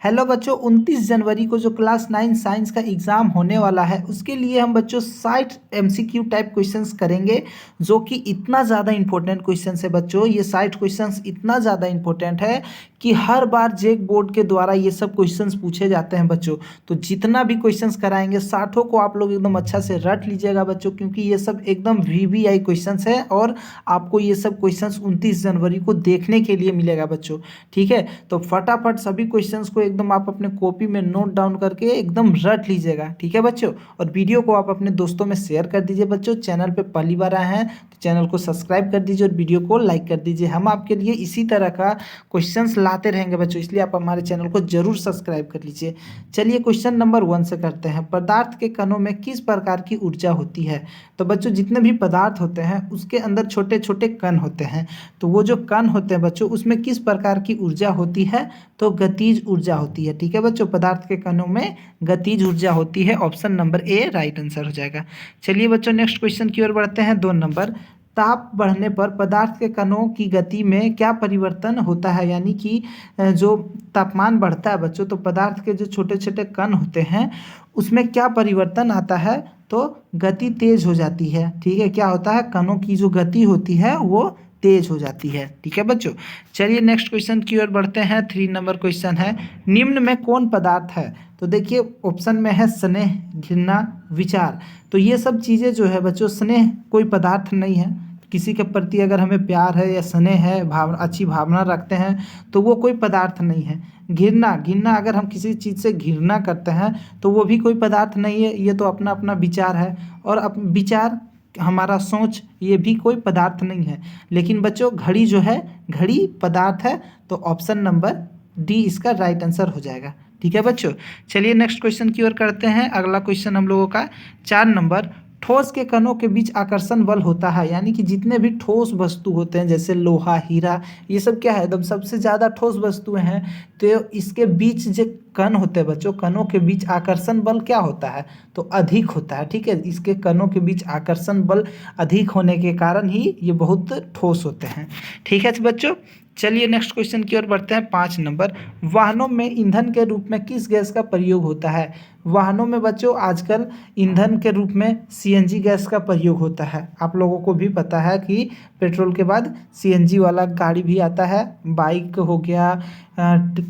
Hello बच्चों, 29 जनवरी को जो क्लास 9 साइंस का एग्ज़ाम होने वाला है उसके लिए हम बच्चों 60 एमसीक्यू टाइप क्वेश्चंस करेंगे, जो कि इतना ज़्यादा इंपॉर्टेंट क्वेश्चंस है बच्चों। ये 60 क्वेश्चंस इतना ज़्यादा इंपॉर्टेंट है कि हर बार जेक बोर्ड के द्वारा ये सब क्वेश्चंस पूछे जाते हैं बच्चों। तो जितना भी क्वेश्चंस कराएंगे 60 को आप लोग एकदम अच्छा से रट लीजिएगा बच्चों, क्योंकि ये सब एकदम वीवीआई क्वेश्चंस है और आपको ये सब क्वेश्चंस 29 जनवरी को देखने के लिए मिलेगा बच्चों। ठीक है, तो फटाफट सभी क्वेश्चंस को एकदम आप अपने कॉपी में नोट डाउन करके एकदम रट लीजिएगा। ठीक है बच्चों, और वीडियो को आप अपने दोस्तों में शेयर कर दीजिए बच्चों। चैनल पे पहली बार आए हैं तो चैनल को सब्सक्राइब कर दीजिए और वीडियो को लाइक कर दीजिए। हम आपके लिए इसी तरह का क्वेश्चंस लाते रहेंगे बच्चों, इसलिए आप हमारे चैनल को जरूर सब्सक्राइब कर लीजिए। चलिए क्वेश्चन नंबर 1 से करते हैं। पदार्थ के कणों में किस प्रकार की ऊर्जा होती है? तो बच्चों, जितने भी पदार्थ होते हैं उसके अंदर छोटे छोटे कण होते हैं, तो वो जो कण होते हैं बच्चों उसमें किस प्रकार की ऊर्जा होती है? तो गतिज ऊर्जा होती है। ठीक है बच्चों, पदार्थ के कणों में गतिज ऊर्जा होती है। Option number A right answer हो जाएगा। चलिए बच्चों, नेक्स्ट क्वेश्चन की ओर बढ़ते हैं। 2 नंबर, ताप बढ़ने पर पदार्थ के कणों की गति में क्या परिवर्तन होता है? यानी कि जो तापमान बढ़ता है बच्चों, तो पदार्थ के जो छोटे छोटे कण होते हैं उसमें क्या परिवर्तन आता है? तो गति तेज हो जाती है। ठीक है, क्या होता है? कणों की जो गति होती है वो तेज हो जाती है। ठीक है बच्चों, चलिए नेक्स्ट क्वेश्चन की ओर बढ़ते हैं। 3 नंबर क्वेश्चन है, निम्न में कौन पदार्थ है? तो देखिए ऑप्शन में है स्नेह, घृणा, विचार। तो ये सब चीज़ें जो है बच्चों, स्नेह कोई पदार्थ नहीं है। किसी के प्रति अगर हमें प्यार है या स्नेह है, भावना, अच्छी भावना रखते हैं तो वो कोई पदार्थ नहीं है। घृणा, घृणा अगर हम किसी चीज़ से घृणा करते हैं तो वो भी कोई पदार्थ नहीं है। ये तो अपना अपना विचार है, और विचार हमारा सोच ये भी कोई पदार्थ नहीं है। लेकिन बच्चों घड़ी जो है, घड़ी पदार्थ है, तो ऑप्शन नंबर डी इसका राइट आंसर हो जाएगा। ठीक है बच्चों, चलिए नेक्स्ट क्वेश्चन की ओर करते हैं। अगला क्वेश्चन हम लोगों का 4 नंबर, ठोस के कणों के बीच आकर्षण बल होता है। यानी कि जितने भी ठोस वस्तु होते हैं जैसे लोहा, हीरा, ये सब क्या है? एकदम सबसे ज़्यादा ठोस वस्तुएं हैं, तो इसके बीच जो कण होते हैं बच्चों, कणों के बीच आकर्षण बल क्या होता है? तो अधिक होता है। ठीक है, इसके कणों के बीच आकर्षण बल अधिक होने के कारण ही ये बहुत ठोस होते हैं। ठीक है बच्चों, चलिए नेक्स्ट क्वेश्चन की ओर बढ़ते हैं। 5 नंबर, वाहनों में ईंधन के रूप में किस गैस का प्रयोग होता है? वाहनों में बच्चों आजकल ईंधन के रूप में सीएनजी गैस का प्रयोग होता है। आप लोगों को भी पता है कि पेट्रोल के बाद सीएनजी वाला गाड़ी भी आता है। बाइक हो गया,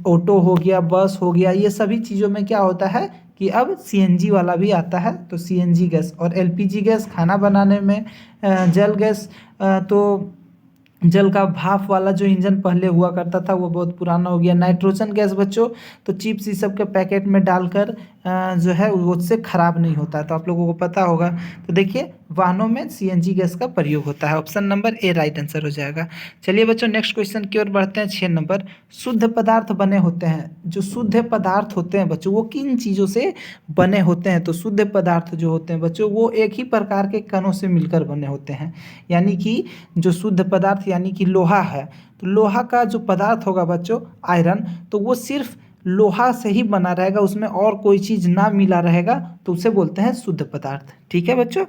ऑटो हो गया, बस हो गया, ये सभी चीज़ों में क्या होता है कि अब सीएनजी वाला भी आता है। तो सीएनजी गैस और एलपीजी गैस खाना बनाने में, जल गैस, तो जल का भाप वाला जो इंजन पहले हुआ करता था वो बहुत पुराना हो गया। नाइट्रोजन गैस बच्चों, तो चिप्स ये सब के पैकेट में डालकर जो है वो उससे ख़राब नहीं होता, तो आप लोगों को पता होगा। तो देखिए वाहनों में सीएनजी गैस का प्रयोग होता है। Option number A right answer हो जाएगा। चलिए बच्चों नेक्स्ट क्वेश्चन की ओर बढ़ते हैं। 6 नंबर, शुद्ध पदार्थ बने होते हैं। जो शुद्ध पदार्थ होते हैं बच्चों वो किन चीज़ों से बने होते हैं? तो शुद्ध पदार्थ जो होते हैं बच्चों वो एक ही प्रकार के कणों से मिलकर बने होते हैं। यानी कि जो शुद्ध पदार्थ यानी कि लोहा है, तो लोहा का जो पदार्थ होगा बच्चों आयरन, तो वो सिर्फ लोहा से ही बना रहेगा, उसमें और कोई चीज़ ना मिला रहेगा, तो उसे बोलते हैं शुद्ध पदार्थ। ठीक है बच्चों,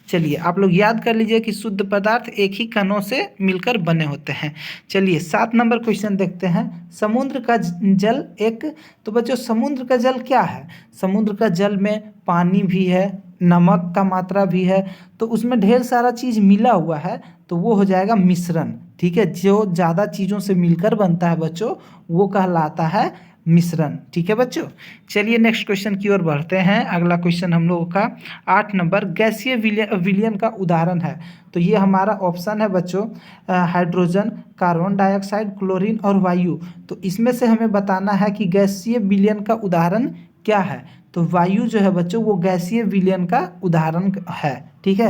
चलिए आप लोग याद कर लीजिए कि शुद्ध पदार्थ एक ही कणों से मिलकर बने होते हैं। चलिए 7 नंबर क्वेश्चन देखते हैं। समुद्र का जल एक, तो बच्चों समुद्र का जल क्या है? समुद्र का जल में पानी भी है, नमक का मात्रा भी है, तो उसमें ढेर सारा चीज़ मिला हुआ है, तो वो हो जाएगा मिश्रण। ठीक है, जो ज़्यादा चीज़ों से मिलकर बनता है बच्चों वो कहलाता है मिश्रण। ठीक है बच्चों, चलिए नेक्स्ट क्वेश्चन की ओर बढ़ते हैं। अगला क्वेश्चन हम लोगों का 8 नंबर, गैसीय विलयन का उदाहरण है। तो ये हमारा ऑप्शन है बच्चों, हाइड्रोजन, कार्बन डाइऑक्साइड, क्लोरीन और वायु। तो इसमें से हमें बताना है कि गैसीय विलयन का उदाहरण क्या है? तो वायु जो है बच्चों वो गैसीय विलयन का उदाहरण है। ठीक है,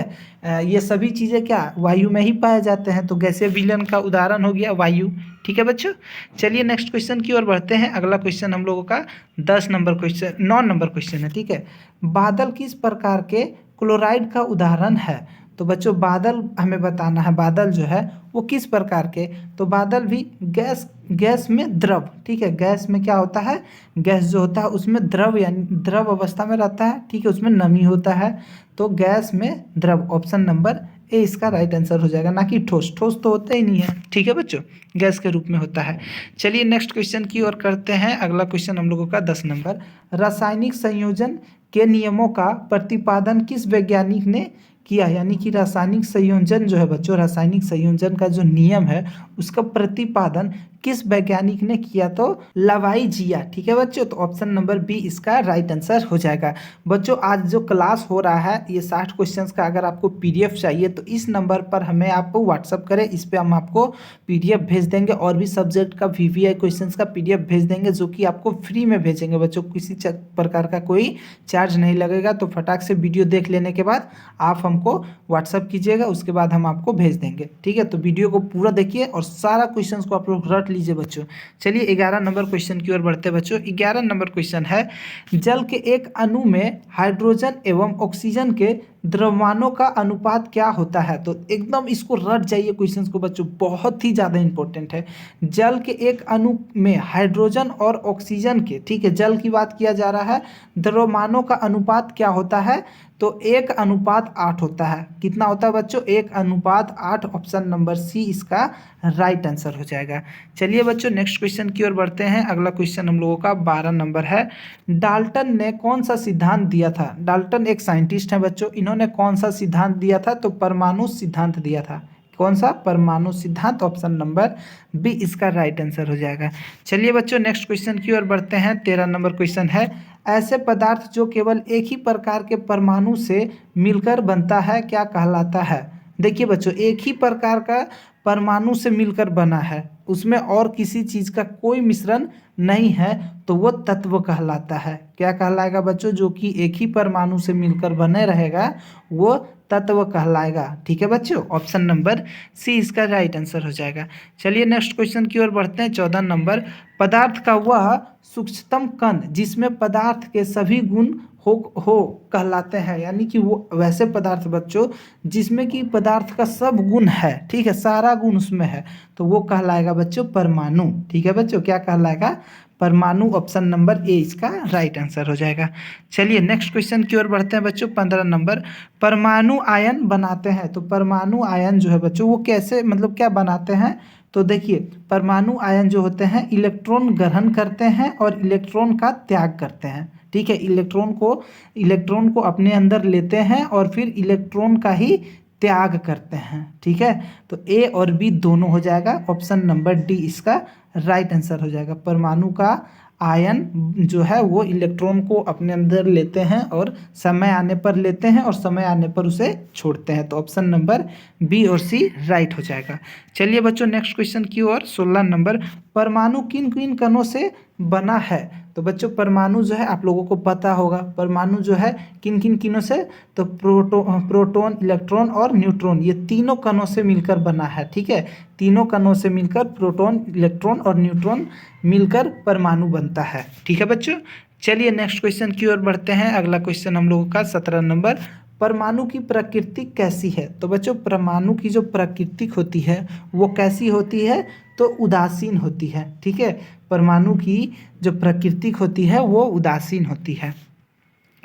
ये सभी चीज़ें क्या वायु में ही पाए जाते हैं, तो गैसीय विलयन का उदाहरण हो गया वायु। ठीक है बच्चों, चलिए नेक्स्ट क्वेश्चन की ओर बढ़ते हैं। अगला क्वेश्चन हम लोगों का 10 नंबर क्वेश्चन, 9 नंबर क्वेश्चन है। ठीक है, बादल किस प्रकार के क्लोराइड का उदाहरण है? तो बच्चों बादल हमें बताना है, बादल जो है वो किस प्रकार के, तो बादल भी गैस में द्रव। ठीक है, गैस में क्या होता है? गैस जो होता है उसमें द्रव यानी द्रव अवस्था में रहता है। ठीक है, उसमें नमी होता है, तो गैस में द्रव। ऑप्शन नंबर ए इसका राइट आंसर हो जाएगा, ना कि ठोस। ठोस तो होता ही नहीं है, ठीक है बच्चों, गैस के रूप में होता है। चलिए नेक्स्ट क्वेश्चन की ओर करते हैं। अगला क्वेश्चन हम लोगों का 10 नंबर, रासायनिक संयोजन के नियमों का प्रतिपादन किस वैज्ञानिक ने किया। यानी कि रासायनिक संयोजन जो है बच्चों, रासायनिक संयोजन का जो नियम है उसका प्रतिपादन किस वैज्ञानिक ने किया, तो लवाइजिया, ठीक है बच्चों। तो ऑप्शन नंबर बी इसका राइट आंसर हो जाएगा। बच्चों आज जो क्लास हो रहा है ये 60 क्वेश्चंस का, अगर आपको पीडीएफ चाहिए तो इस नंबर पर हमें आप व्हाट्सअप करें, इस पर हम आपको पीडीएफ भेज देंगे और भी सब्जेक्ट का वीवीआई क्वेश्चंस का पीडीएफ भेज देंगे, जो कि आपको फ्री में भेजेंगे बच्चों, किसी प्रकार का कोई चार्ज नहीं लगेगा। तो फटाक से वीडियो देख लेने के बाद आप हमको व्हाट्सअप कीजिएगा, उसके बाद हम आपको भेज देंगे, ठीक है। तो वीडियो को पूरा देखिए और सारा क्वेश्चंस को आप लोग रट लीजिए बच्चों। चलिए 11 नंबर क्वेश्चन की ओर बढ़ते हैं बच्चों। 11 नंबर क्वेश्चन है, जल के एक अणु में हाइड्रोजन एवं ऑक्सीजन के द्रव्यमानों का अनुपात क्या होता है। तो एकदम इसको रट जाइए क्वेश्चंस को बच्चों, बहुत ही ज़्यादा इंपॉर्टेंट है। जल के एक अणु में हाइड्रोजन और ऑक्सीजन के, ठीक है, जल की बात किया जा रहा है, द्रव्यमानों का अनुपात क्या होता है, तो 1:8 होता है। कितना होता है बच्चों, 1:8। ऑप्शन नंबर सी इसका राइट आंसर हो जाएगा। चलिए बच्चों नेक्स्ट क्वेश्चन की ओर बढ़ते हैं। अगला क्वेश्चन हम लोगों का 12 नंबर है, डाल्टन ने कौन सा सिद्धांत दिया था। डाल्टन एक साइंटिस्ट है बच्चों, इन्होंने कौन सा सिद्धांत दिया था, तो परमाणु सिद्धांत दिया था। कौन सा, परमाणु सिद्धांत। ऑप्शन नंबर बी इसका राइट आंसर हो जाएगा। चलिए बच्चों नेक्स्ट क्वेश्चन की ओर बढ़ते हैं। 13 नंबर क्वेश्चन है, ऐसे पदार्थ जो केवल एक ही प्रकार के परमाणु से मिलकर बनता है क्या कहलाता है। देखिए बच्चों, एक ही प्रकार का परमाणु से मिलकर बना है, उसमें और किसी चीज़ का कोई मिश्रण नहीं है, तो वो तत्व कहलाता है। क्या कहलाएगा बच्चों, जो कि एक ही परमाणु से मिलकर बने रहेगा वो तत्व कहलाएगा, ठीक है बच्चों। ऑप्शन नंबर सी इसका राइट आंसर हो जाएगा। चलिए नेक्स्ट क्वेश्चन की ओर बढ़ते हैं। 14 नंबर, पदार्थ का वह सूक्ष्मतम कण जिसमें पदार्थ के सभी गुण हो कहलाते हैं। यानी कि वो वैसे पदार्थ बच्चों जिसमें कि पदार्थ का सब गुण है, ठीक है, सारा गुण उसमें है, तो वो कहलाएगा बच्चों परमाणु, ठीक है बच्चों। क्या कहलाएगा, परमाणु। ऑप्शन नंबर ए इसका राइट आंसर हो जाएगा। चलिए नेक्स्ट क्वेश्चन की ओर बढ़ते हैं बच्चों। 15 नंबर, परमाणु आयन बनाते हैं। तो परमाणु आयन जो है बच्चों वो कैसे, मतलब क्या बनाते हैं, तो देखिए परमाणु आयन जो होते हैं इलेक्ट्रॉन ग्रहण करते हैं और इलेक्ट्रॉन का त्याग करते हैं, ठीक है। इलेक्ट्रॉन को अपने अंदर लेते हैं और फिर इलेक्ट्रॉन का ही त्याग करते हैं, ठीक है। तो ए और बी दोनों हो जाएगा। ऑप्शन नंबर डी इसका राइट आंसर हो जाएगा। परमाणु का आयन जो है वो इलेक्ट्रॉन को अपने अंदर लेते हैं और समय आने पर लेते हैं और समय आने पर उसे छोड़ते हैं। तो ऑप्शन नंबर बी और सी राइट हो जाएगा। चलिए बच्चों नेक्स्ट क्वेश्चन की ओर। 16 नंबर, परमाणु किन किन कणों से बना है। तो बच्चों परमाणु जो है आप लोगों को पता होगा, परमाणु जो है किन किन किनों से, तो प्रोटॉन, इलेक्ट्रॉन और न्यूट्रॉन, ये तीनों कणों से मिलकर बना है, ठीक है। तीनों कणों से मिलकर प्रोटॉन, इलेक्ट्रॉन और न्यूट्रॉन मिलकर परमाणु बनता है, ठीक है बच्चों। चलिए नेक्स्ट क्वेश्चन की ओर बढ़ते हैं। अगला क्वेश्चन हम लोगों का 17 नंबर, परमाणु की प्रकृति कैसी है। तो बच्चों परमाणु की जो प्रकृति होती है वो कैसी होती है, तो उदासीन होती है, ठीक है। परमाणु की जो प्रकृति होती है वो उदासीन होती है।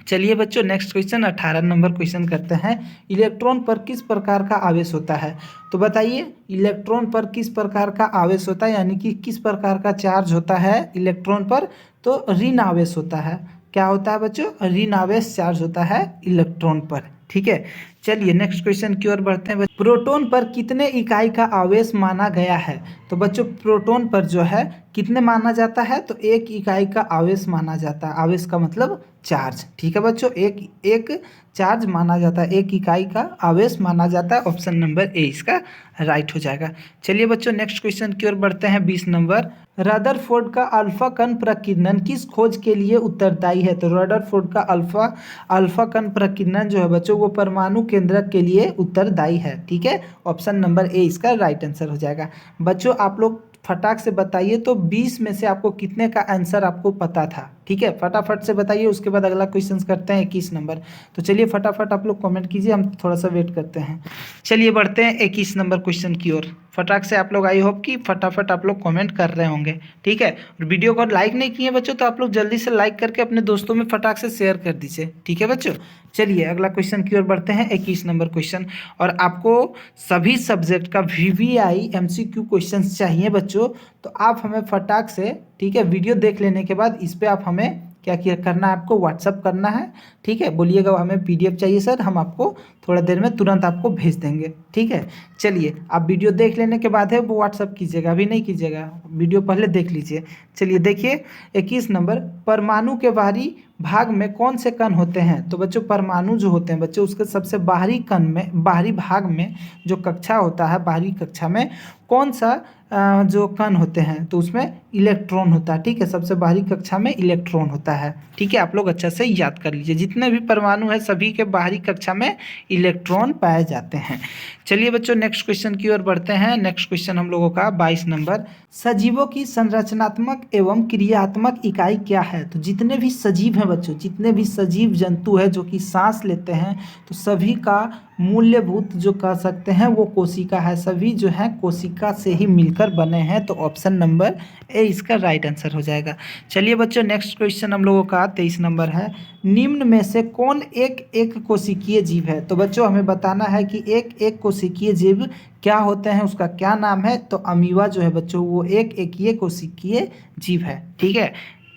चलिए बच्चों नेक्स्ट क्वेश्चन 18 नंबर क्वेश्चन करते हैं, इलेक्ट्रॉन पर किस प्रकार का आवेश होता है। तो बताइए इलेक्ट्रॉन पर किस प्रकार का आवेश होता है, यानी कि किस प्रकार का चार्ज होता है इलेक्ट्रॉन पर, तो ऋण आवेश होता है। क्या होता है बच्चों, ऋण आवेश चार्ज होता है इलेक्ट्रॉन पर, ठीक है। चलिए नेक्स्ट क्वेश्चन की ओर बढ़ते हैं। प्रोटॉन पर कितने इकाई का आवेश माना गया है। तो बच्चों प्रोटॉन पर जो है कितने माना जाता है, तो 1 इकाई का आवेश माना जाता है। आवेश का मतलब चार्ज, ठीक है बच्चों, एक चार्ज माना जाता है, 1 इकाई का आवेश माना जाता है। ऑप्शन नंबर ए इसका राइट हो जाएगा। चलिए बच्चों नेक्स्ट क्वेश्चन की ओर बढ़ते हैं। 20 नंबर, रदरफोर्ड का अल्फा कण प्रकीर्णन किस खोज के लिए उत्तरदायी है। तो रदरफोर्ड का अल्फा कण प्रकीर्णन जो है बच्चों वो परमाणु केंद्रक के लिए उत्तरदायी है, ठीक है। ऑप्शन नंबर ए इसका राइट आंसर हो जाएगा। बच्चों आप लोग फटाक से बताइए तो 20 में से आपको कितने का आंसर आपको पता था, ठीक है, फटाफट से बताइए। उसके बाद अगला क्वेश्चन करते हैं 21 नंबर। तो चलिए फटाफट आप लोग कमेंट कीजिए, हम थोड़ा सा वेट करते हैं। चलिए बढ़ते हैं 21 नंबर क्वेश्चन की ओर। फटाक से आप लोग, आई होप कि फटाफट आप लोग कमेंट कर रहे होंगे, ठीक है। और वीडियो को लाइक नहीं किए बच्चों तो आप लोग जल्दी से लाइक करके अपने दोस्तों में फटाक से शेयर कर दीजिए, ठीक है बच्चों। चलिए अगला क्वेश्चन की ओर बढ़ते हैं, 21 नंबर क्वेश्चन। और आपको सभी सब्जेक्ट का VVI MCQ क्वेश्चन चाहिए बच्चों, तो आप हमें फटाक से, ठीक है, वीडियो देख लेने के बाद इस पर आप हमें क्या किया करना है, आपको व्हाट्सअप करना है, ठीक है। बोलिएगा हमें PDF चाहिए सर, हम आपको थोड़ा देर में तुरंत आपको भेज देंगे, ठीक है। चलिए आप वीडियो देख लेने के बाद है वो व्हाट्सअप कीजिएगा, अभी नहीं कीजिएगा, वीडियो पहले देख लीजिए। चलिए देखिए 21 नंबर, परमाणु के बाहरी भाग में कौन से कण होते हैं। तो बच्चों परमाणु जो होते हैं बच्चों, उसके सबसे बाहरी कण में, बाहरी भाग में जो कक्षा होता है, बाहरी कक्षा में कौन सा जो कण होते हैं, तो उसमें इलेक्ट्रॉन होता है, ठीक है। सबसे बाहरी कक्षा में इलेक्ट्रॉन होता है, ठीक है। आप लोग अच्छा से याद कर लीजिए, जितने भी परमाणु है सभी के बाहरी कक्षा में इलेक्ट्रॉन पाए जाते हैं। चलिए बच्चों नेक्स्ट क्वेश्चन की ओर बढ़ते हैं। नेक्स्ट क्वेश्चन हम लोगों का 22 नंबर, सजीवों की संरचनात्मक एवं क्रियात्मक इकाई क्या है। तो जितने भी सजीव हैं बच्चों, जितने भी सजीव जंतु है जो कि सांस लेते हैं, तो सभी का मूल्यभूत जो कह सकते हैं वो कोशिका है। सभी जो है कोशिका से ही मिलकर बने हैं, तो ऑप्शन नंबर ए इसका राइट आंसर हो जाएगा। चलिए बच्चों नेक्स्ट क्वेश्चन हम लोगों का 23 नंबर है, निम्न में से कौन एक एक कोशिकीय जीव है। तो बच्चों हमें बताना है कि एक एक कोशिकीय जीव क्या होते हैं, उसका क्या नाम है। तो अमीबा जो है बच्चों वो एक एककीय कोशिकीय जीव है, ठीक है,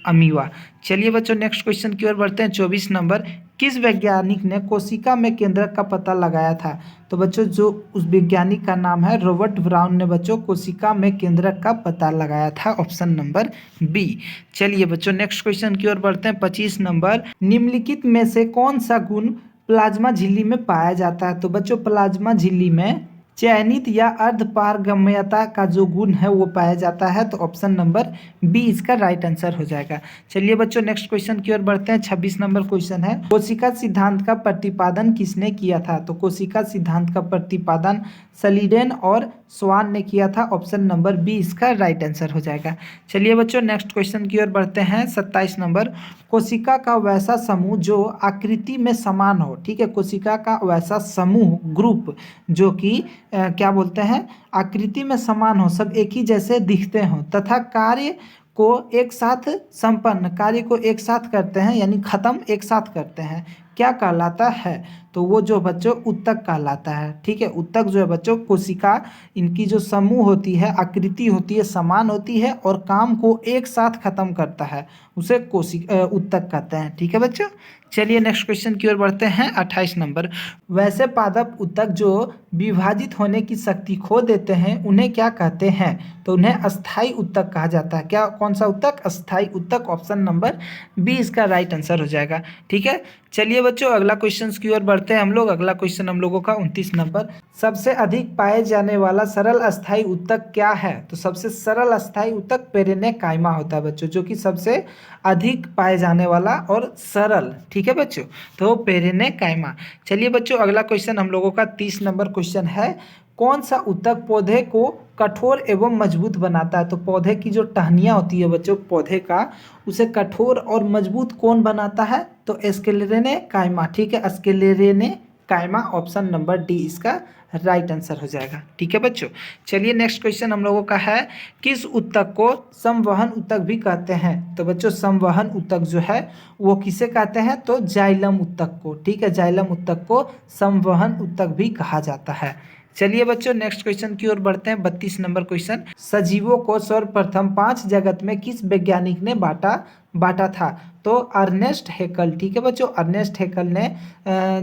अमीबा। चलिए बच्चों नेक्स्ट क्वेश्चन की ओर बढ़ते हैं, 24 नंबर, किस वैज्ञानिक ने कोशिका में केंद्रक का पता लगाया था। तो बच्चों जो उस वैज्ञानिक का नाम है रॉबर्ट ब्राउन ने बच्चों कोशिका में केंद्रक का पता लगाया था, ऑप्शन नंबर बी। चलिए बच्चों नेक्स्ट क्वेश्चन की ओर बढ़ते हैं, 25 नंबर, निम्नलिखित में से कौन सा गुण प्लाज्मा झिल्ली में पाया जाता है। तो बच्चों प्लाज्मा झिल्ली में चयनित या अर्धपारगम्यता का जो गुण है वो पाया जाता है, तो ऑप्शन नंबर बी इसका राइट आंसर हो जाएगा। चलिए बच्चों नेक्स्ट क्वेश्चन की ओर बढ़ते हैं, 26 नंबर क्वेश्चन है, कोशिका सिद्धांत का प्रतिपादन किसने किया था। तो कोशिका सिद्धांत का प्रतिपादन सलीडेन और स्वान ने किया था, ऑप्शन नंबर बी इसका राइट आंसर हो जाएगा। चलिए बच्चों नेक्स्ट क्वेश्चन की ओर बढ़ते हैं, 27 नंबर, कोशिका का वैसा समूह जो आकृति में समान हो, ठीक है, कोशिका का वैसा समूह ग्रुप जो कि क्या बोलते हैं, आकृति में समान हो, सब एक ही जैसे दिखते हो तथा कार्य को एक साथ संपन्न, कार्य को एक साथ करते हैं यानी खत्म एक साथ करते हैं, क्या कहलाता है। तो वो जो बच्चों उत्तक कहलाता है, ठीक है। उत्तक जो है बच्चों कोशिका, इनकी जो समूह होती है, आकृति होती है, समान होती है और काम को एक साथ खत्म करता है, उसे उत्तक कहते हैं, ठीक है बच्चों। चलिए नेक्स्ट क्वेश्चन की ओर बढ़ते हैं, 28 नंबर, वैसे पादप उत्तक जो विभाजित होने की शक्ति खो देते हैं उन्हें क्या कहते हैं। तो उन्हें अस्थाई उत्तक कहा जाता है। क्या, कौन सा उत्तक, अस्थाई उत्तक, ऑप्शन नंबर बी इसका राइट आंसर हो जाएगा, ठीक है। चलिए बच्चों अगला क्वेश्चन की ओर बढ़ते हैं हम लोग। अगला क्वेश्चन हम लोगों का 29 नंबर, सबसे अधिक पाए जाने वाला सरल अस्थाई उत्तक क्या है। तो सबसे सरल अस्थाई उत्तक पेरेनेकाइमा होता है बच्चों, जो कि सबसे अधिक पाए जाने वाला और सरल, ठीक है बच्चों, तो पेरेनेकाइमा। चलिए बच्चों अगला क्वेश्चन हम लोगों का 30 नंबर क्वेश्चन है, कौन सा उत्तक पौधे को कठोर एवं मजबूत बनाता है। तो पौधे की जो टहनियाँ होती है बच्चों पौधे का, उसे कठोर और मजबूत कौन बनाता है। तो स्क्लेरेनेकाइमा, ठीक है, स्क्लेरेनेकाइमा, ऑप्शन नंबर डी इसका राइट आंसर हो जाएगा, ठीक है बच्चों। चलिए नेक्स्ट क्वेश्चन हम लोगों का है, किस उत्तक को संवहन उत्तक भी कहते हैं। तो बच्चों संवहन उत्तक जो है वो किसे कहते हैं, तो जाइलम उत्तक को, ठीक है, जाइलम उत्तक को संवहन उत्तक भी कहा जाता है। चलिए बच्चों नेक्स्ट क्वेश्चन की ओर बढ़ते हैं, 32 नंबर क्वेश्चन, सजीवों को सर्वप्रथम 5 जगत में किस वैज्ञानिक ने बांटा था। तो अर्नेस्ट हैकल, ठीक है बच्चों, अर्नेस्ट हैकल ने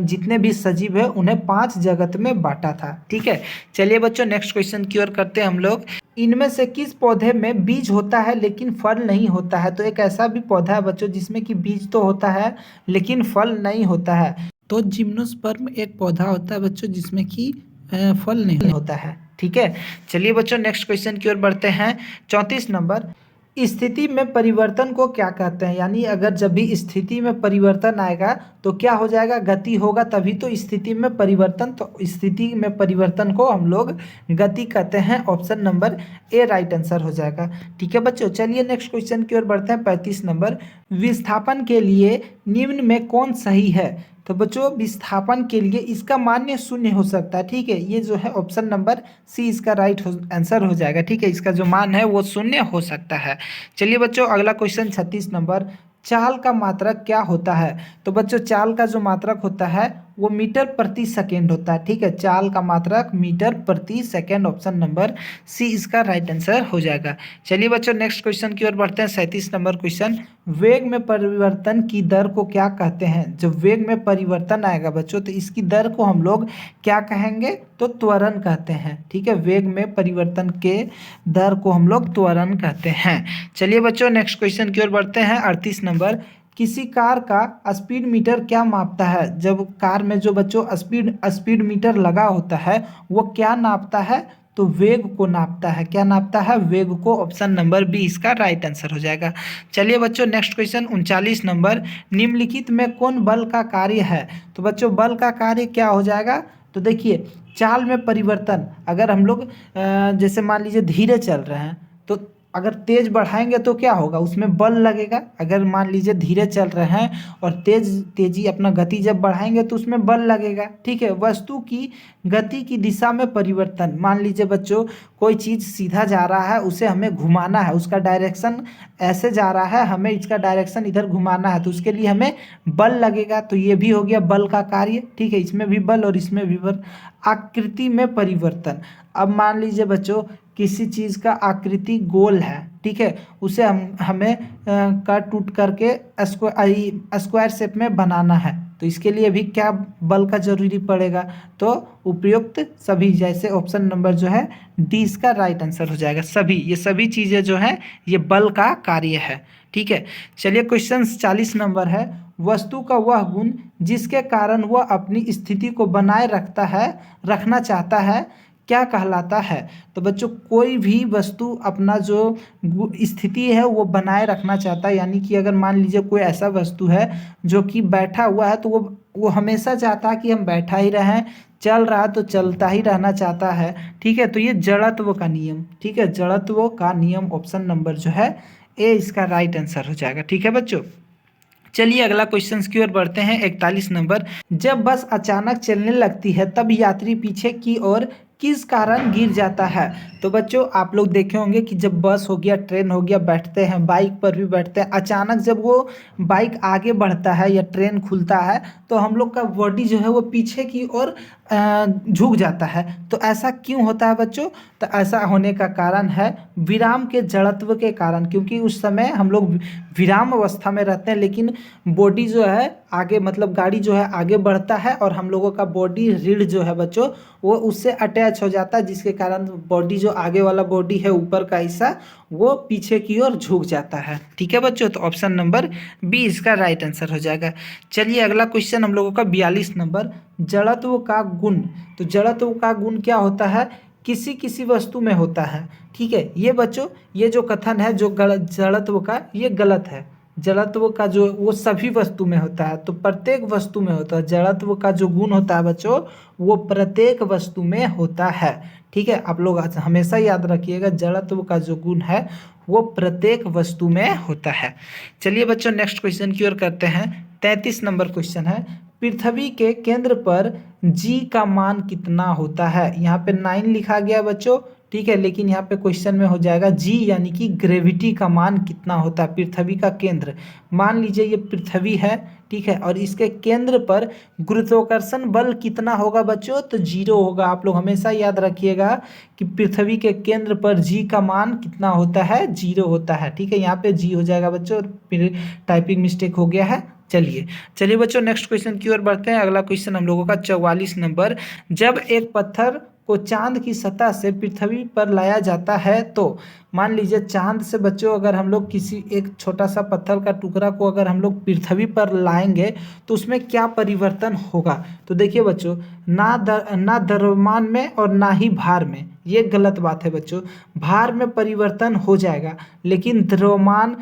जितने भी सजीव है उन्हें 5 जगत में बांटा था, ठीक है। चलिए बच्चों नेक्स्ट क्वेश्चन की ओर करते हैं हम लोग, इनमें से किस पौधे में बीज होता है लेकिन फल नहीं होता है। तो एक ऐसा भी पौधा है बच्चों जिसमें कि बीज तो होता है लेकिन फल नहीं होता है। तो जिम्नोस्पर्म एक पौधा होता है बच्चों जिसमें कि फल नहीं होता है, ठीक है। चलिए बच्चों नेक्स्ट क्वेश्चन की ओर बढ़ते हैं, 34 नंबर, स्थिति में परिवर्तन को क्या कहते हैं। यानी अगर जब भी स्थिति में परिवर्तन आएगा तो क्या हो जाएगा, गति होगा, तभी तो स्थिति में परिवर्तन, तो स्थिति में परिवर्तन को हम लोग गति कहते हैं, option number A right answer हो जाएगा, ठीक है बच्चों। चलिए नेक्स्ट क्वेश्चन की ओर बढ़ते हैं, 35 नंबर, विस्थापन के लिए निम्न में कौन सही है? तो बच्चों विस्थापन के लिए इसका मान्य शून्य हो सकता है। ठीक है, ये जो है ऑप्शन नंबर सी इसका राइट आंसर हो जाएगा। ठीक है, इसका जो मान है वो शून्य हो सकता है। चलिए बच्चों अगला क्वेश्चन 36 नंबर, चाल का मात्रक क्या होता है? तो बच्चों चाल का जो मात्रक होता है वो मीटर प्रति सेकेंड होता है। ठीक है, चाल का मात्रक मीटर प्रति सेकेंड, ऑप्शन नंबर सी इसका राइट आंसर हो जाएगा। चलिए बच्चों नेक्स्ट क्वेश्चन की ओर बढ़ते हैं। 37 नंबर क्वेश्चन, वेग में परिवर्तन की दर को क्या कहते हैं? जब वेग में परिवर्तन आएगा बच्चों तो इसकी दर को हम लोग क्या कहेंगे? तो त्वरण कहते हैं। ठीक है, वेग में परिवर्तन के दर को हम लोग त्वरण कहते हैं। चलिए बच्चों नेक्स्ट क्वेश्चन की ओर बढ़ते हैं। 38 नंबर, किसी कार का स्पीड मीटर क्या मापता है? जब कार में जो बच्चों स्पीड मीटर लगा होता है वो क्या नापता है? तो वेग को नापता है। क्या नापता है? वेग को, ऑप्शन नंबर बी इसका राइट आंसर हो जाएगा। चलिए बच्चों नेक्स्ट क्वेश्चन 39 नंबर, निम्नलिखित में कौन बल का कार्य है? तो बच्चों बल का कार्य क्या हो जाएगा? तो देखिए चाल में परिवर्तन, अगर हम लोग जैसे मान लीजिए धीरे चल रहे हैं तो अगर तेज बढ़ाएंगे तो क्या होगा? उसमें बल लगेगा। अगर मान लीजिए धीरे चल रहे हैं और तेजी अपना गति जब बढ़ाएंगे तो उसमें बल लगेगा। ठीक है, वस्तु की गति की दिशा में परिवर्तन, मान लीजिए बच्चों कोई चीज़ सीधा जा रहा है उसे हमें घुमाना है, उसका डायरेक्शन ऐसे जा रहा है, हमें इसका डायरेक्शन इधर घुमाना है तो उसके लिए हमें बल लगेगा। तो ये भी हो गया बल का कार्य। ठीक है, इसमें भी बल और इसमें भी बल। आकृति में परिवर्तन, अब मान लीजिए बच्चों किसी चीज़ का आकृति गोल है, ठीक है, उसे हमें कट टूट करके स्क्वायर शेप में बनाना है तो इसके लिए भी क्या बल का जरूरी पड़ेगा? तो उपयुक्त सभी, जैसे ऑप्शन नंबर जो है डी इसका राइट आंसर हो जाएगा। सभी, ये सभी चीज़ें जो हैं ये बल का कार्य है। ठीक है, चलिए क्वेश्चन 40 नंबर है, वस्तु का वह गुण जिसके कारण वह अपनी स्थिति को बनाए रखना चाहता है क्या कहलाता है? तो बच्चों कोई भी वस्तु अपना जो स्थिति है वो बनाए रखना चाहता है, यानी कि अगर मान लीजिए कोई ऐसा वस्तु है जो कि बैठा हुआ है तो वो हमेशा चाहता है कि हम बैठा ही रहें, चल रहा तो चलता ही रहना चाहता है। ठीक है, तो ये जड़त्व का नियम, ठीक है, जड़त्व का नियम, ऑप्शन नंबर जो है ए इसका राइट आंसर हो जाएगा। ठीक है बच्चों, चलिए अगला क्वेश्चन की ओर बढ़ते हैं। 41 नंबर, जब बस अचानक चलने लगती है तब यात्री पीछे की ओर किस कारण गिर जाता है? तो बच्चों आप लोग देखे होंगे कि जब बस हो गया, ट्रेन हो गया, बैठते हैं, बाइक पर भी बैठते हैं, अचानक जब वो बाइक आगे बढ़ता है या ट्रेन खुलता है तो हम लोग का बॉडी जो है वो पीछे की ओर झुक जाता है। तो ऐसा क्यों होता है बच्चों? तो ऐसा होने का कारण है विराम के जड़त्व के कारण, क्योंकि उस समय हम लोग विराम अवस्था में रहते हैं लेकिन बॉडी जो है आगे, मतलब गाड़ी जो है आगे बढ़ता है और हम लोगों का बॉडी रीढ़ जो है बच्चों वो उससे अटैच हो जाता है, जिसके कारण बॉडी जो आगे वाला बॉडी है ऊपर का हिस्सा वो पीछे की ओर झुक जाता है। ठीक है बच्चों, तो ऑप्शन नंबर बी इसका राइट आंसर हो जाएगा। चलिए अगला क्वेश्चन हम लोगों का 42 नंबर, जड़त्व का गुण। तो जड़त्व का गुण क्या होता है? किसी किसी वस्तु में होता है। ठीक है, ये बच्चों ये जो कथन है जो गलत, जड़त्व का, ये गलत है। जड़त्व का जो वो सभी वस्तु में होता है, तो प्रत्येक वस्तु में होता है। जड़त्व का जो गुण होता है बच्चों वो प्रत्येक वस्तु में होता है। ठीक है, आप लोग हमेशा याद रखिएगा, जड़त्व का जो गुण है वो प्रत्येक वस्तु में होता है। चलिए बच्चों नेक्स्ट क्वेश्चन की ओर करते हैं। 33 नंबर क्वेश्चन है, पृथ्वी के केंद्र पर जी का मान कितना होता है? यहाँ पे 9 लिखा गया बच्चों, ठीक है, लेकिन यहाँ पे क्वेश्चन में हो जाएगा जी, यानी कि ग्रेविटी का मान कितना होता है? पृथ्वी का केंद्र, मान लीजिए ये पृथ्वी है, ठीक है, और इसके केंद्र पर गुरुत्वाकर्षण बल कितना होगा बच्चों? तो 0 होगा। आप लोग हमेशा याद रखिएगा कि पृथ्वी के केंद्र पर जी का मान कितना होता है? 0 होता है। ठीक है, यहाँ पे जी हो जाएगा बच्चों, फिर टाइपिंग मिस्टेक हो गया है। चलिए बच्चों नेक्स्ट क्वेश्चन की ओर बढ़ते हैं। अगला क्वेश्चन हम लोगों का 44 नंबर, जब एक पत्थर को चांद की सतह से पृथ्वी पर लाया जाता है तो मान लीजिए चांद से बच्चों अगर हम लोग किसी एक छोटा सा पत्थर का टुकड़ा को अगर हम लोग पृथ्वी पर लाएंगे तो उसमें क्या परिवर्तन होगा? तो देखिए बच्चों, ना द्रव्यमान में और ना ही भार में, ये गलत बात है बच्चों। भार में परिवर्तन हो जाएगा लेकिन द्रव्यमान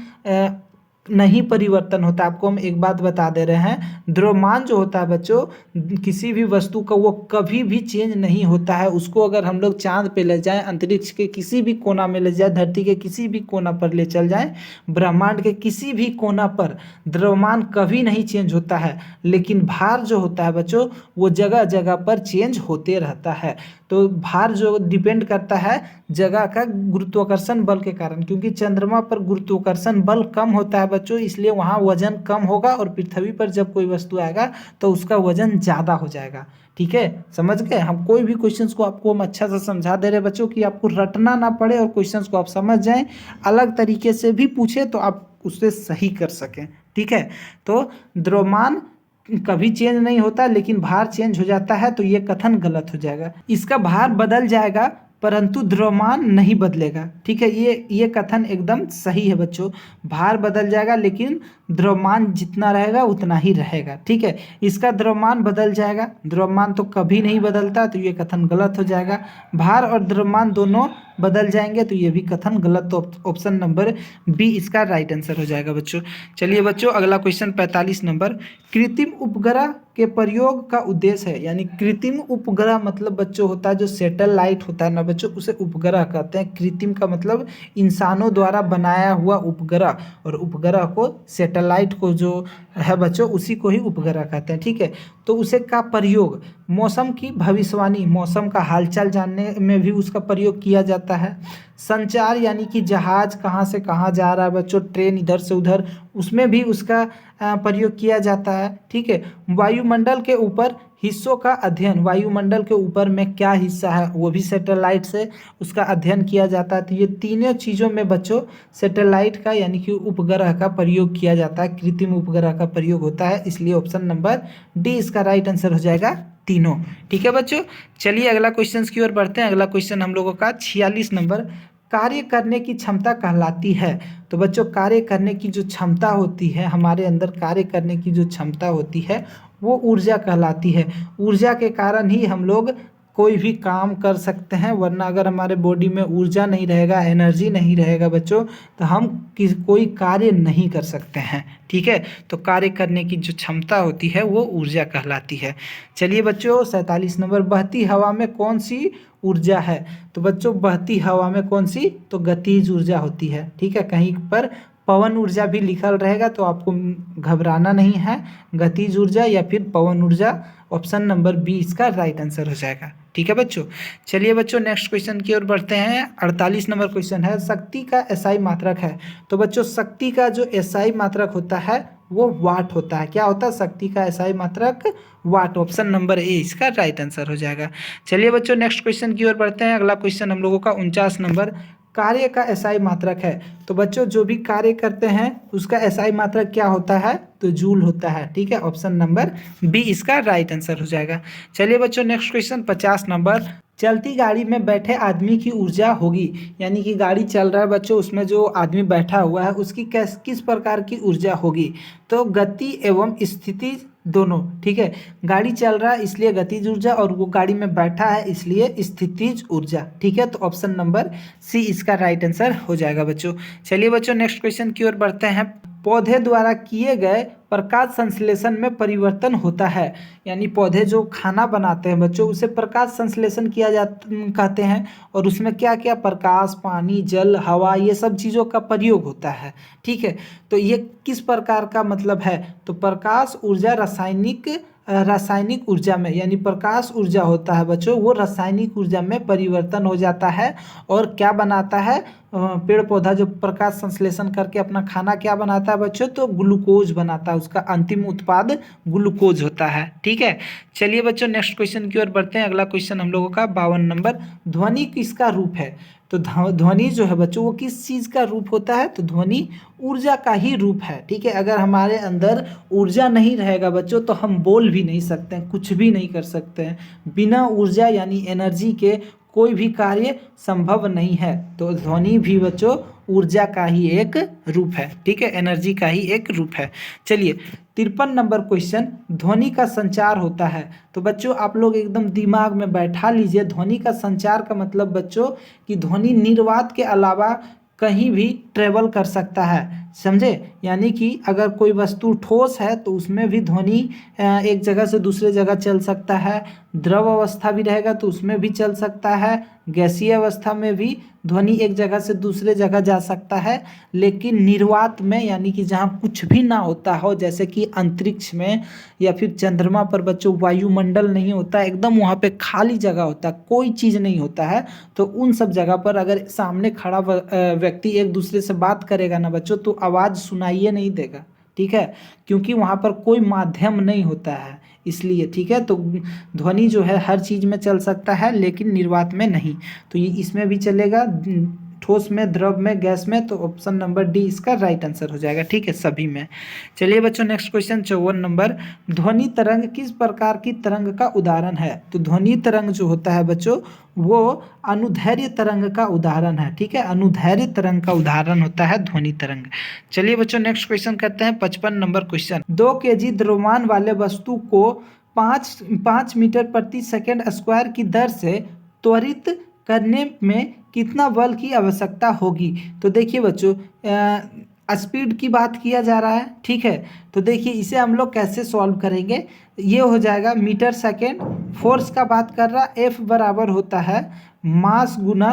नहीं परिवर्तन होता। आपको हम एक बात बता दे रहे हैं, द्रव्यमान जो होता है बच्चों किसी भी वस्तु का वो कभी भी चेंज नहीं होता है। उसको अगर हम लोग चांद पे ले जाएं, अंतरिक्ष के किसी भी कोना में ले जाए, धरती के किसी भी कोना पर ले चल जाएं, ब्रह्मांड के किसी भी कोना पर द्रव्यमान कभी नहीं चेंज होता है। लेकिन भार जो होता है बच्चों वो जगह जगह पर चेंज होते रहता है। तो भार जो डिपेंड करता है जगह का गुरुत्वाकर्षण बल के कारण, क्योंकि चंद्रमा पर गुरुत्वाकर्षण बल कम होता है बच्चों, इसलिए वहाँ वजन कम होगा और पृथ्वी पर जब कोई वस्तु आएगा तो उसका वजन ज़्यादा हो जाएगा। ठीक है, समझ गए। हम कोई भी क्वेश्चंस को आपको हम अच्छा से समझा दे रहे हैं बच्चों कि आपको रटना ना पड़े और क्वेश्चंस को आप समझ जाएं, अलग तरीके से भी पूछे तो आप उससे सही कर सकें। ठीक है, तो द्रव्यमान कभी चेंज नहीं होता लेकिन भार चेंज हो जाता है, तो ये कथन गलत हो जाएगा। इसका भार बदल जाएगा परंतु द्रव्यमान नहीं बदलेगा। ठीक है, ये कथन एकदम सही है बच्चों। भार बदल जाएगा लेकिन द्रव्यमान जितना रहेगा उतना ही रहेगा। ठीक है, इसका द्रव्यमान बदल जाएगा, द्रव्यमान तो कभी नहीं बदलता, तो ये कथन गलत हो जाएगा। भार और द्रव्यमान दोनों बदल जाएंगे, तो ये भी कथन गलत। तो ऑप्शन नंबर बी इसका राइट आंसर हो जाएगा बच्चों। चलिए बच्चों, अगला क्वेश्चन 45 नंबर। कृत्रिम उपग्रह के प्रयोग का उद्देश्य है, यानी कृत्रिम उपग्रह मतलब बच्चों होता है जो सैटेलाइट होता है ना बच्चों, उसे उपग्रह कहते हैं। कृत्रिम का मतलब इंसानों द्वारा बनाया हुआ उपग्रह, और उपग्रह को सैटेलाइट को जो है बच्चों उसी को ही उपग्रह कहते हैं। ठीक है, तो उसे का प्रयोग मौसम की भविष्यवाणी, मौसम का हालचाल जानने में भी उसका प्रयोग किया जाता है। संचार यानी कि जहाज कहाँ से कहाँ जा रहा है बच्चों, ट्रेन इधर से उधर, उसमें भी उसका प्रयोग किया जाता है। ठीक है, वायुमंडल के ऊपर हिस्सों का अध्ययन, वायुमंडल के ऊपर में क्या हिस्सा है वो भी सैटेलाइट से उसका अध्ययन किया जाता है। तो ये तीनों चीज़ों में बच्चों सैटेलाइट का यानी कि उपग्रह का प्रयोग किया जाता है, कृत्रिम उपग्रह का प्रयोग होता है, इसलिए ऑप्शन नंबर डी इसका राइट आंसर हो जाएगा तीनों। ठीक है बच्चों, चलिए अगला क्वेश्चन की ओर बढ़ते हैं। अगला क्वेश्चन हम लोगों का 46 नंबर, कार्य करने की क्षमता कहलाती है। तो बच्चों कार्य करने की जो क्षमता होती है, हमारे अंदर कार्य करने की जो क्षमता होती है वो ऊर्जा कहलाती है। ऊर्जा के कारण ही हम लोग कोई भी काम कर सकते हैं, वरना अगर हमारे बॉडी में ऊर्जा नहीं रहेगा, एनर्जी नहीं रहेगा बच्चों, तो हम कोई कार्य नहीं कर सकते हैं। ठीक है, तो कार्य करने की जो क्षमता होती है वो ऊर्जा कहलाती है। चलिए बच्चों 47 नंबर, बहती हवा में कौन सी ऊर्जा है। तो बच्चों बहती हवा में कौन सी, तो गतिज ऊर्जा होती है। ठीक है, कहीं पर पवन ऊर्जा भी लिखल रहेगा तो आपको घबराना नहीं है, गतिज ऊर्जा या फिर पवन ऊर्जा, ऑप्शन नंबर बी इसका राइट आंसर हो जाएगा। ठीक है बच्चों, चलिए बच्चों नेक्स्ट क्वेश्चन की ओर बढ़ते हैं। 48 नंबर क्वेश्चन है, शक्ति का एसआई मात्रक है। तो बच्चों शक्ति का जो एसआई मात्रक होता है वो वाट होता है। क्या होता है, शक्ति का एसआई मात्रक वाट, ऑप्शन नंबर ए इसका राइट आंसर हो जाएगा। चलिए बच्चों नेक्स्ट क्वेश्चन की ओर बढ़ते हैं। अगला क्वेश्चन हम लोगों का 49 नंबर, कार्य का एसआई मात्रक है। तो बच्चों जो भी कार्य करते हैं उसका एसआई मात्रक क्या होता है, तो जूल होता है। ठीक है, ऑप्शन नंबर बी इसका राइट आंसर हो जाएगा। चलिए बच्चों नेक्स्ट क्वेश्चन 50 नंबर, चलती गाड़ी में बैठे आदमी की ऊर्जा होगी, यानी कि गाड़ी चल रहा है बच्चों, उसमें जो आदमी बैठा हुआ है उसकी किस प्रकार की ऊर्जा होगी, तो गति एवं स्थिति दोनों। ठीक है, गाड़ी चल रहा है इसलिए गतिज ऊर्जा, और वो गाड़ी में बैठा है इसलिए स्थितिज ऊर्जा। ठीक है, तो ऑप्शन नंबर सी इसका राइट आंसर हो जाएगा बच्चों। चलिए बच्चों नेक्स्ट क्वेश्चन की ओर बढ़ते हैं। पौधे द्वारा किए गए प्रकाश संश्लेषण में परिवर्तन होता है, यानी पौधे जो खाना बनाते हैं बच्चों उसे प्रकाश संश्लेषण किया कहते हैं, और उसमें क्या क्या प्रकाश, पानी, जल, हवा, ये सब चीज़ों का प्रयोग होता है। ठीक है, तो ये किस प्रकार का मतलब है, तो प्रकाश ऊर्जा रासायनिक ऊर्जा में, यानी प्रकाश ऊर्जा होता है बच्चों वो रासायनिक ऊर्जा में परिवर्तन हो जाता है, और क्या बनाता है, पेड़ पौधा जो प्रकाश संश्लेषण करके अपना खाना क्या बनाता है बच्चों, तो ग्लूकोज बनाता है, उसका अंतिम उत्पाद ग्लूकोज होता है। ठीक है, चलिए बच्चों नेक्स्ट क्वेश्चन की ओर बढ़ते हैं। अगला क्वेश्चन हम लोगों का 52 नंबर, ध्वनि किसका रूप है। तो ध्वनि जो है बच्चों वो किस चीज़ का रूप होता है, तो ध्वनि ऊर्जा का ही रूप है। ठीक है, अगर हमारे अंदर ऊर्जा नहीं रहेगा बच्चों तो हम बोल भी नहीं सकते हैं, कुछ भी नहीं कर सकते हैं। बिना ऊर्जा यानी एनर्जी के कोई भी कार्य संभव नहीं है। तो ध्वनि भी बच्चों ऊर्जा का ही एक रूप है। ठीक है, एनर्जी का ही एक रूप है। चलिए 53 नंबर क्वेश्चन, ध्वनि का संचार होता है। तो बच्चों आप लोग एकदम दिमाग में बैठा लीजिए, ध्वनि का संचार का मतलब बच्चों कि ध्वनि निर्वात के अलावा कहीं भी ट्रेवल कर सकता है, समझे। यानी कि अगर कोई वस्तु ठोस है तो उसमें भी ध्वनि एक जगह से दूसरे जगह चल सकता है, द्रव अवस्था भी रहेगा तो उसमें भी चल सकता है, गैसीय अवस्था में भी ध्वनि एक जगह से दूसरे जगह जा सकता है। लेकिन निर्वात में यानी कि जहाँ कुछ भी ना होता हो, जैसे कि अंतरिक्ष में या फिर चंद्रमा पर बच्चों वायुमंडल नहीं होता, एकदम वहाँ पे खाली जगह होता है, कोई चीज़ नहीं होता है, तो उन सब जगह पर अगर सामने खड़ा व्यक्ति एक दूसरे से बात करेगा ना बच्चों तो आवाज़ सुनाइए नहीं देगा, ठीक है, क्योंकि वहाँ पर कोई माध्यम नहीं होता है इसलिए, ठीक है। तो ध्वनि जो है हर चीज़ में चल सकता है लेकिन निर्वात में नहीं, तो ये इसमें भी चलेगा, ठोस में, द्रव में, गैस में, तो ऑप्शन नंबर डी इसका राइट आंसर हो जाएगा, ठीक है, सभी में। चलिए बच्चों नेक्स्ट क्वेश्चन 54 नंबर, ध्वनि तरंग किस प्रकार की तरंग का उदाहरण है। तो ध्वनि तरंग जो होता है बच्चों वो अनुदैर्घ्य तरंग का उदाहरण है, ठीक है, अनुदैर्घ्य तरंग का उदाहरण होता है ध्वनि तरंग। चलिए बच्चों नेक्स्ट क्वेश्चन करते हैं 55 नंबर क्वेश्चन, 2 kg द्रव्यमान वाले वस्तु को 5 मीटर प्रति सेकंड स्क्वायर की दर से त्वरित करने में कितना बल की आवश्यकता होगी। तो देखिए बच्चों स्पीड की बात किया जा रहा है, ठीक है, तो देखिए इसे हम लोग कैसे सॉल्व करेंगे। ये हो जाएगा मीटर सेकेंड, फोर्स का बात कर रहा, एफ बराबर होता है मास गुना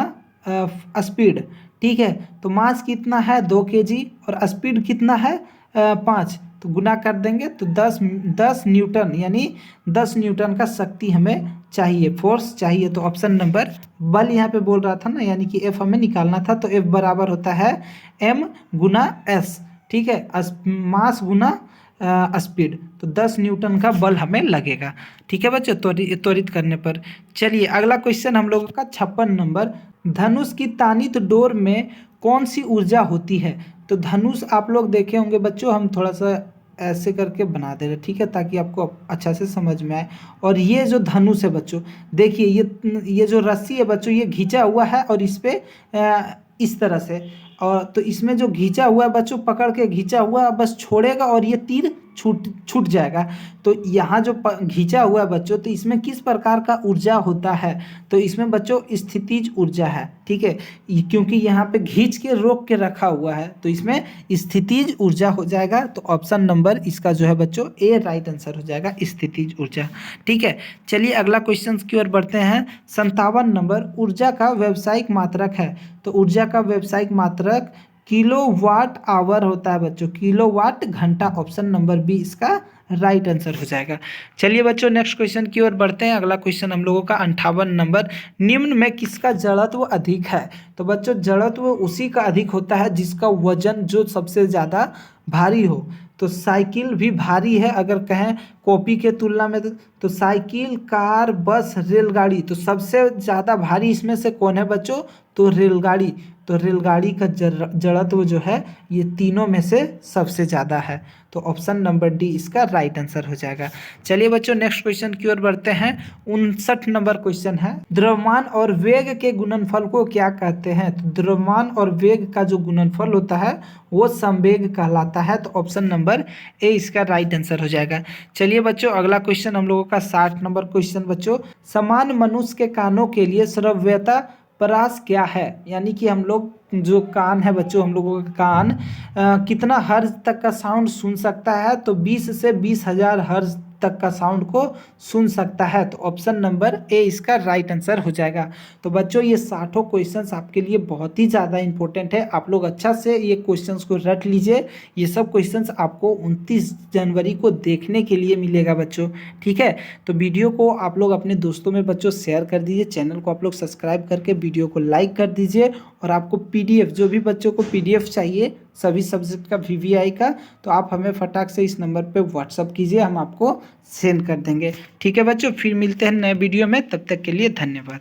स्पीड, ठीक है, तो मास कितना है 2 kg और स्पीड कितना है 5, तो गुना कर देंगे तो 10 न्यूटन, यानी 10 न्यूटन का शक्ति हमें चाहिए, फोर्स चाहिए। तो ऑप्शन नंबर, बल यहाँ पे बोल रहा था ना, यानी कि एफ हमें निकालना था, तो एफ बराबर होता है एम गुना एस, ठीक है, मास गुना स्पीड, तो 10 न्यूटन का बल हमें लगेगा, ठीक है बच्चों, त्वरित करने पर। चलिए अगला क्वेश्चन हम लोगों का 56 नंबर, धनुष की तानित डोर में कौन सी ऊर्जा होती है। तो धनुष आप लोग देखे होंगे बच्चों, हम थोड़ा सा ऐसे करके बना दे रहे, ठीक है, ताकि आपको अच्छा से समझ में आए। और ये जो धनुष है बच्चों, देखिए ये जो रस्सी है बच्चों ये घिंचा हुआ है और इस पे इस तरह से, और तो इसमें जो घिंचा हुआ है बच्चों, पकड़ के घिंचा हुआ बस छोड़ेगा और ये तीर छूट जाएगा। तो यहाँ जो घिंचा हुआ है बच्चों, तो इसमें किस प्रकार का ऊर्जा होता है। तो इसमें बच्चों स्थितिज ऊर्जा है, ठीक है, क्योंकि यहाँ पे घींच के रोक के रखा हुआ है, तो इसमें स्थितिज ऊर्जा हो जाएगा। तो ऑप्शन नंबर इसका जो है बच्चों ए राइट आंसर हो जाएगा, स्थितिज ऊर्जा, ठीक है। चलिए अगला क्वेश्चन की ओर बढ़ते हैं, 57 नंबर, ऊर्जा का व्यावसायिक मात्रक है। तो ऊर्जा का व्यावसायिक मात्रक किलोवाट आवर होता है बच्चों, किलोवाट घंटा, ऑप्शन नंबर बी इसका राइट आंसर हो जाएगा। चलिए बच्चों नेक्स्ट क्वेश्चन की ओर बढ़ते हैं, अगला क्वेश्चन हम लोगों का 58 नंबर, निम्न में किसका जड़त्व अधिक है। तो बच्चों जड़त्व उसी का अधिक होता है जिसका वजन जो सबसे ज़्यादा भारी हो। तो साइकिल भी भारी है अगर कहें कॉपी के तुलना में, तो साइकिल, कार, बस, रेलगाड़ी, तो सबसे ज़्यादा भारी इसमें से कौन है बच्चों, तो रेलगाड़ी। तो रेलगाड़ी का जड़त्व जो है ये तीनों में से सबसे ज़्यादा है, तो ऑप्शन नंबर डी इसका राइट आंसर हो जाएगा। चलिए बच्चों नेक्स्ट क्वेश्चन की ओर बढ़ते हैं, 59 नंबर क्वेश्चन है, द्रव्यमान और वेग के गुणनफल को क्या कहते हैं। तो द्रव्यमान और वेग का जो गुणनफल होता है वो संवेग कहलाता है, तो ऑप्शन नंबर ए इसका राइट आंसर हो जाएगा। चलिए बच्चों अगला क्वेश्चन हम लोगों का 60 नंबर क्वेश्चन बच्चों, समान मनुष्य के कानों के लिए श्रव्यता परास क्या है। यानी कि हम लोग जो कान है बच्चों, हम लोगों का कान कितना हर्ज तक का साउंड सुन सकता है। तो 20 से 20,000 हर्ज तक का साउंड को सुन सकता है, तो ऑप्शन नंबर ए इसका राइट आंसर हो जाएगा। तो बच्चों ये 60 क्वेश्चंस आपके लिए बहुत ही ज़्यादा इंपॉर्टेंट है, आप लोग अच्छा से ये क्वेश्चंस को रट लीजिए। ये सब क्वेश्चंस आपको 29 जनवरी को देखने के लिए मिलेगा बच्चों, ठीक है। तो वीडियो को आप लोग अपने दोस्तों में बच्चों शेयर कर दीजिए, चैनल को आप लोग सब्सक्राइब करके वीडियो को लाइक कर दीजिए। और आपको PDF जो भी बच्चों को PDF चाहिए सभी सब्जेक्ट का VVI का, तो आप हमें फटाक से इस नंबर पे व्हाट्सअप कीजिए, हम आपको सेंड कर देंगे, ठीक है बच्चों। फिर मिलते हैं नए वीडियो में, तब तक के लिए धन्यवाद।